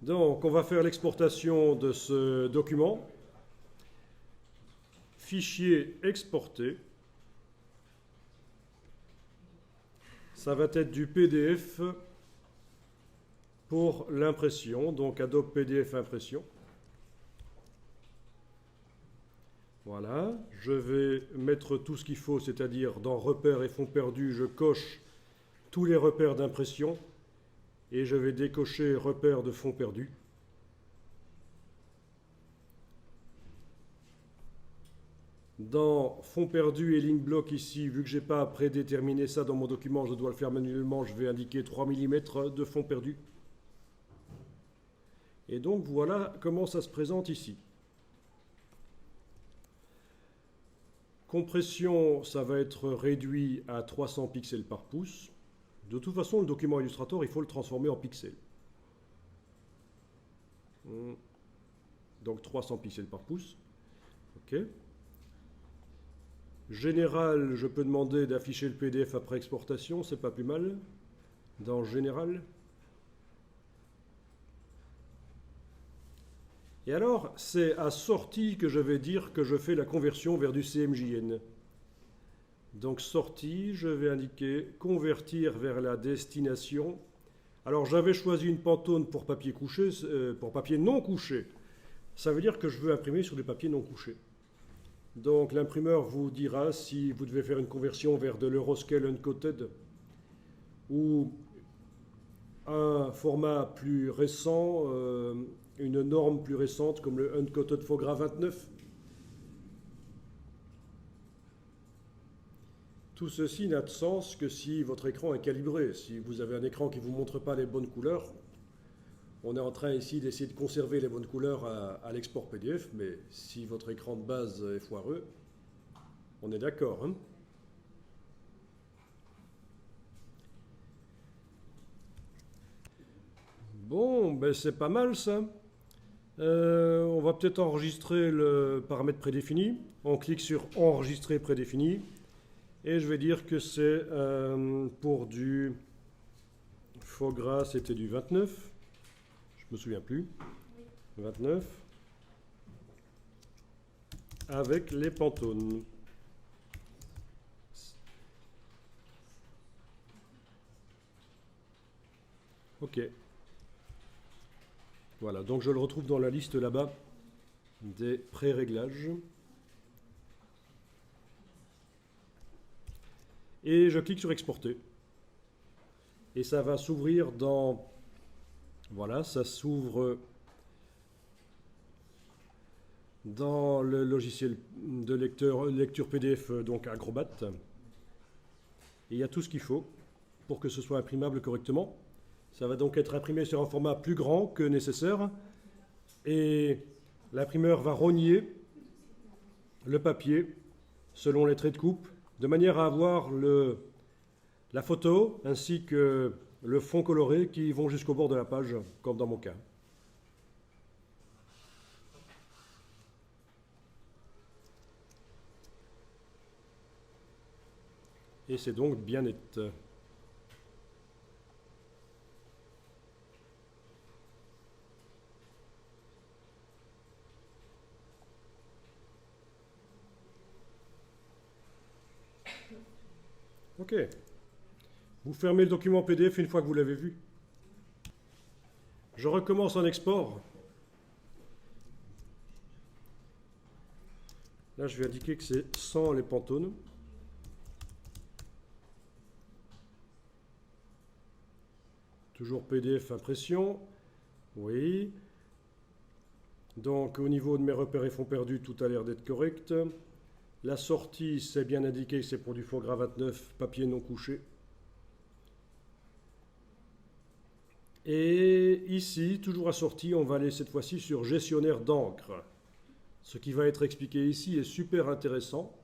Donc, on va faire l'exportation de ce document. Fichier exporté. Ça va être du PDF pour l'impression, donc Adobe PDF Impression. Voilà, je vais mettre tout ce qu'il faut, c'est-à-dire dans repères et fonds perdus, je coche tous les repères d'impression et je vais décocher repères de fonds perdus. Dans fonds perdus et ligne bloc ici, vu que je n'ai pas prédéterminé ça dans mon document, je dois le faire manuellement, je vais indiquer 3 mm de fonds perdus. Et donc voilà comment ça se présente ici. Compression, ça va être réduit à 300 pixels par pouce. De toute façon, le document Illustrator, il faut le transformer en pixels. Donc 300 pixels par pouce. OK. Général, je peux demander d'afficher le PDF après exportation, c'est pas plus mal. Dans Général. Et alors, c'est à sortie que je vais dire que je fais la conversion vers du CMJN. Donc sortie, je vais indiquer convertir vers la destination. Alors j'avais choisi une Pantone pour papier couché, pour papier non couché. Ça veut dire que je veux imprimer sur du papier non couché. Donc l'imprimeur vous dira si vous devez faire une conversion vers de l'Euroscale Uncoated ou un format plus récent, une norme plus récente comme le Uncoated Fogra 29. Tout ceci n'a de sens que si votre écran est calibré. Si vous avez un écran qui ne vous montre pas les bonnes couleurs, on est en train ici d'essayer de conserver les bonnes couleurs à l'export PDF, mais si votre écran de base est foireux, on est d'accord, hein? Bon, ben c'est pas mal ça. On va peut-être enregistrer le paramètre prédéfini. On clique sur Enregistrer prédéfini. Et je vais dire que c'est pour du Fogra, c'était du 29. Je me souviens plus. 29. Avec les Pantones. OK. Voilà, donc je le retrouve dans la liste là-bas des pré-réglages. Et je clique sur exporter. Et ça va s'ouvrir dans... Voilà, ça s'ouvre dans le logiciel de lecture PDF, donc Acrobat. Et il y a tout ce qu'il faut pour que ce soit imprimable correctement. Ça va donc être imprimé sur un format plus grand que nécessaire. Et l'imprimeur va rogner le papier selon les traits de coupe, de manière à avoir la photo ainsi que le fond coloré qui vont jusqu'au bord de la page, comme dans mon cas. Et c'est donc bien net. OK. Vous fermez le document PDF une fois que vous l'avez vu. Je recommence en export. Là, je vais indiquer que c'est sans les Pantones. Toujours PDF impression. Oui. Donc, au niveau de mes repères et fonds perdus, tout a l'air d'être correct. La sortie, c'est bien indiqué que c'est pour du Fogra 29, papier non couché. Et ici, toujours à sortie, on va aller cette fois-ci sur gestionnaire d'encre. Ce qui va être expliqué ici est super intéressant.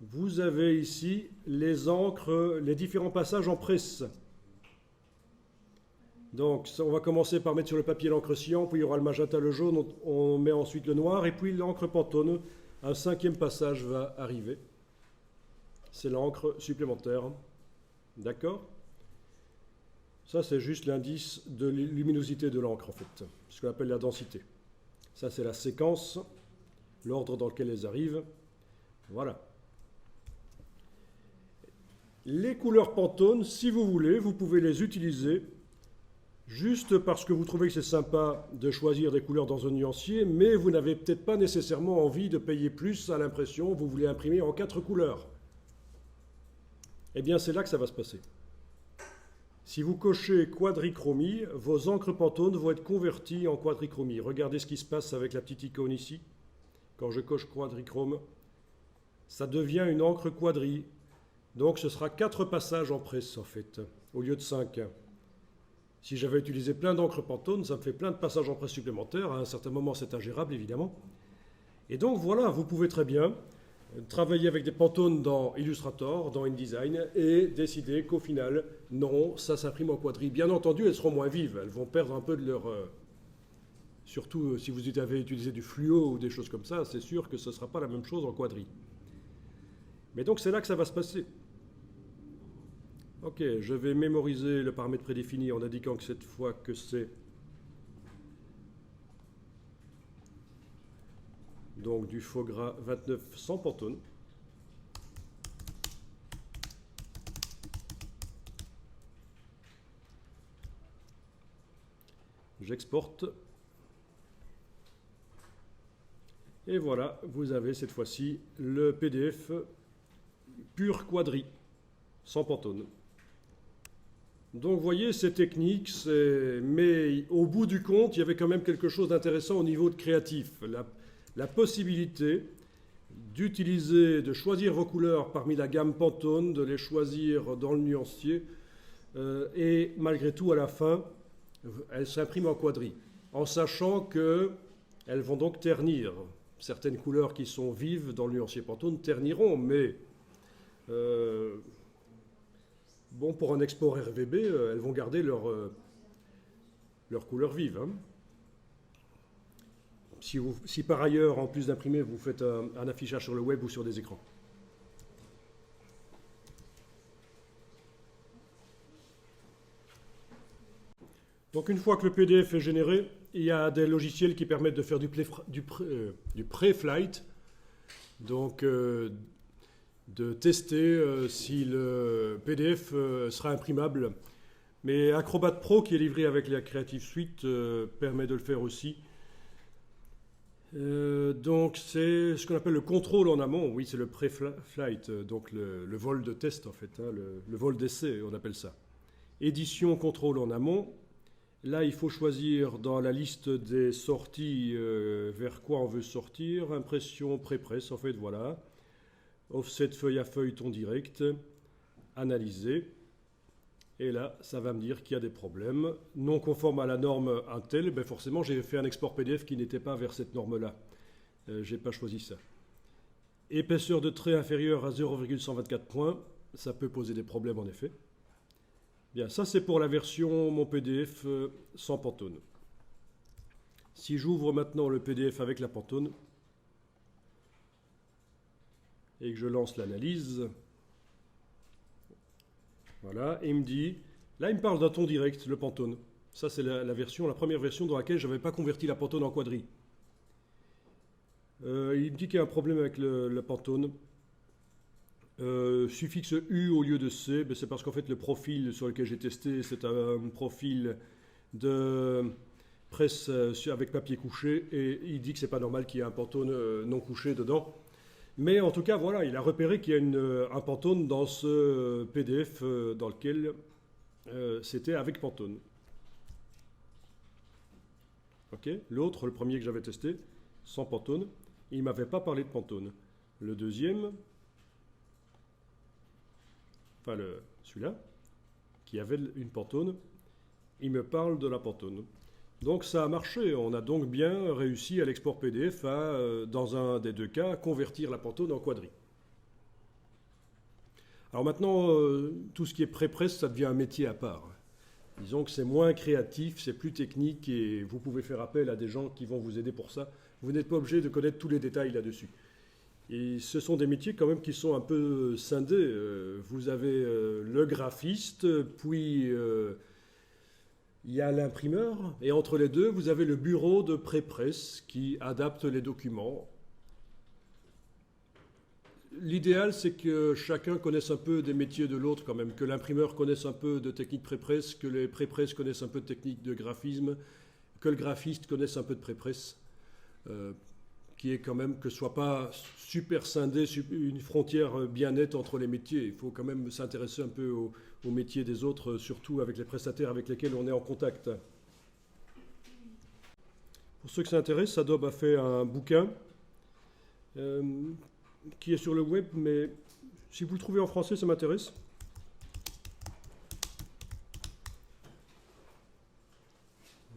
Vous avez ici les encres, les différents passages en presse. Donc, on va commencer par mettre sur le papier l'encre cyan, puis il y aura le magenta, le jaune, on met ensuite le noir, et puis l'encre Pantone. Un cinquième passage va arriver. C'est l'encre supplémentaire. D'accord ? Ça, c'est juste l'indice de luminosité de l'encre, en fait, ce qu'on appelle la densité. Ça, c'est la séquence, l'ordre dans lequel elles arrivent. Voilà. Les couleurs Pantone, si vous voulez, vous pouvez les utiliser juste parce que vous trouvez que c'est sympa de choisir des couleurs dans un nuancier, mais vous n'avez peut-être pas nécessairement envie de payer plus à l'impression, vous voulez imprimer en 4 couleurs. Eh bien, c'est là que ça va se passer. Si vous cochez quadrichromie, vos encres Pantone vont être converties en quadrichromie. Regardez ce qui se passe avec la petite icône ici. Quand je coche quadrichrome, ça devient une encre quadri. Donc ce sera 4 passages en presse en fait, au lieu de 5. Si j'avais utilisé plein d'encre Pantone, ça me fait plein de passages en presse supplémentaires. À un certain moment, c'est ingérable évidemment. Et donc voilà, vous pouvez très bien travailler avec des Pantone dans Illustrator, dans InDesign, et décider qu'au final, non, ça s'imprime en quadri. Bien entendu, elles seront moins vives, elles vont perdre un peu de leur... surtout si vous avez utilisé du fluo ou des choses comme ça, c'est sûr que ce ne sera pas la même chose en quadri. Mais donc c'est là que ça va se passer. Ok, je vais mémoriser le paramètre prédéfini en indiquant que cette fois que c'est... Donc du faux gras 29 sans Pantone. J'exporte. Et voilà, vous avez cette fois-ci le PDF pur quadri, sans Pantone. Donc vous voyez, c'est technique, mais au bout du compte, il y avait quand même quelque chose d'intéressant au niveau de créatif. La possibilité d'utiliser, de choisir vos couleurs parmi la gamme Pantone, de les choisir dans le nuancier, et malgré tout, à la fin, elles s'impriment en quadri, en sachant qu'elles vont donc ternir. Certaines couleurs qui sont vives dans le nuancier Pantone terniront, mais bon, pour un export RVB, elles vont garder leur couleur vive. Hein. Si par ailleurs, en plus d'imprimer, vous faites un affichage sur le web ou sur des écrans. Donc une fois que le PDF est généré, il y a des logiciels qui permettent de faire du pré-flight, donc de tester si le PDF sera imprimable. Mais Acrobat Pro, qui est livré avec la Creative Suite, permet de le faire aussi. Donc c'est ce qu'on appelle le contrôle en amont. Oui, c'est le pré-flight, donc le vol de test en fait, hein, le vol d'essai, on appelle ça. Édition contrôle en amont. Là, il faut choisir dans la liste des sorties vers quoi on veut sortir. Impression pré-presse, en fait, voilà. Offset feuille à feuille, ton direct. Analyser. Et là, ça va me dire qu'il y a des problèmes. Non conforme à la norme Intel, ben forcément, j'ai fait un export PDF qui n'était pas vers cette norme-là. Je n'ai pas choisi ça. Épaisseur de trait inférieure à 0,124 points. Ça peut poser des problèmes, en effet. Bien, ça c'est pour la version mon PDF sans Pantone. Si j'ouvre maintenant le PDF avec la Pantone et que je lance l'analyse, voilà, et il me dit, là il me parle d'un ton direct, le Pantone. Ça c'est la première version dans laquelle je n'avais pas converti la Pantone en quadri. Il me dit qu'il y a un problème avec le Pantone. Suffixe U au lieu de C, ben c'est parce qu'en fait le profil sur lequel j'ai testé, c'est un profil de presse avec papier couché, et il dit que c'est pas normal qu'il y ait un Pantone non couché dedans. Mais en tout cas, voilà, il a repéré qu'il y a un Pantone dans ce PDF dans lequel c'était avec Pantone. Ok, l'autre, le premier que j'avais testé, sans Pantone, il ne m'avait pas parlé de Pantone. Le deuxième, enfin celui-là, qui avait une Pantone, il me parle de la Pantone. Donc ça a marché, on a donc bien réussi à l'export PDF à, dans un des deux cas, convertir la Pantone en quadri. Alors maintenant, tout ce qui est pré-presse, ça devient un métier à part. Disons que c'est moins créatif, c'est plus technique et vous pouvez faire appel à des gens qui vont vous aider pour ça. Vous n'êtes pas obligé de connaître tous les détails là-dessus. Et ce sont des métiers quand même qui sont un peu scindés. Vous avez le graphiste, puis il y a l'imprimeur, et entre les deux, vous avez le bureau de pré-presse qui adapte les documents. L'idéal, c'est que chacun connaisse un peu des métiers de l'autre quand même, que l'imprimeur connaisse un peu de technique pré-presse, que les pré-presse connaissent un peu de technique de graphisme, que le graphiste connaisse un peu de pré-presse, qui est quand même que ce soit pas super scindé, une frontière bien nette entre les métiers. Il faut quand même s'intéresser un peu aux métiers des autres, surtout avec les prestataires avec lesquels on est en contact. Pour ceux que ça intéresse, Adobe a fait un bouquin qui est sur le web, mais si vous le trouvez en français, ça m'intéresse.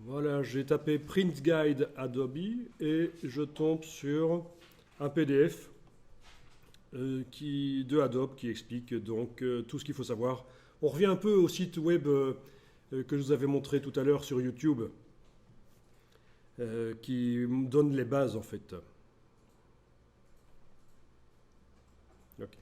Voilà, j'ai tapé Print Guide Adobe et je tombe sur un PDF de Adobe qui explique donc tout ce qu'il faut savoir. On revient un peu au site web que je vous avais montré tout à l'heure sur YouTube, qui donne les bases en fait. Ok.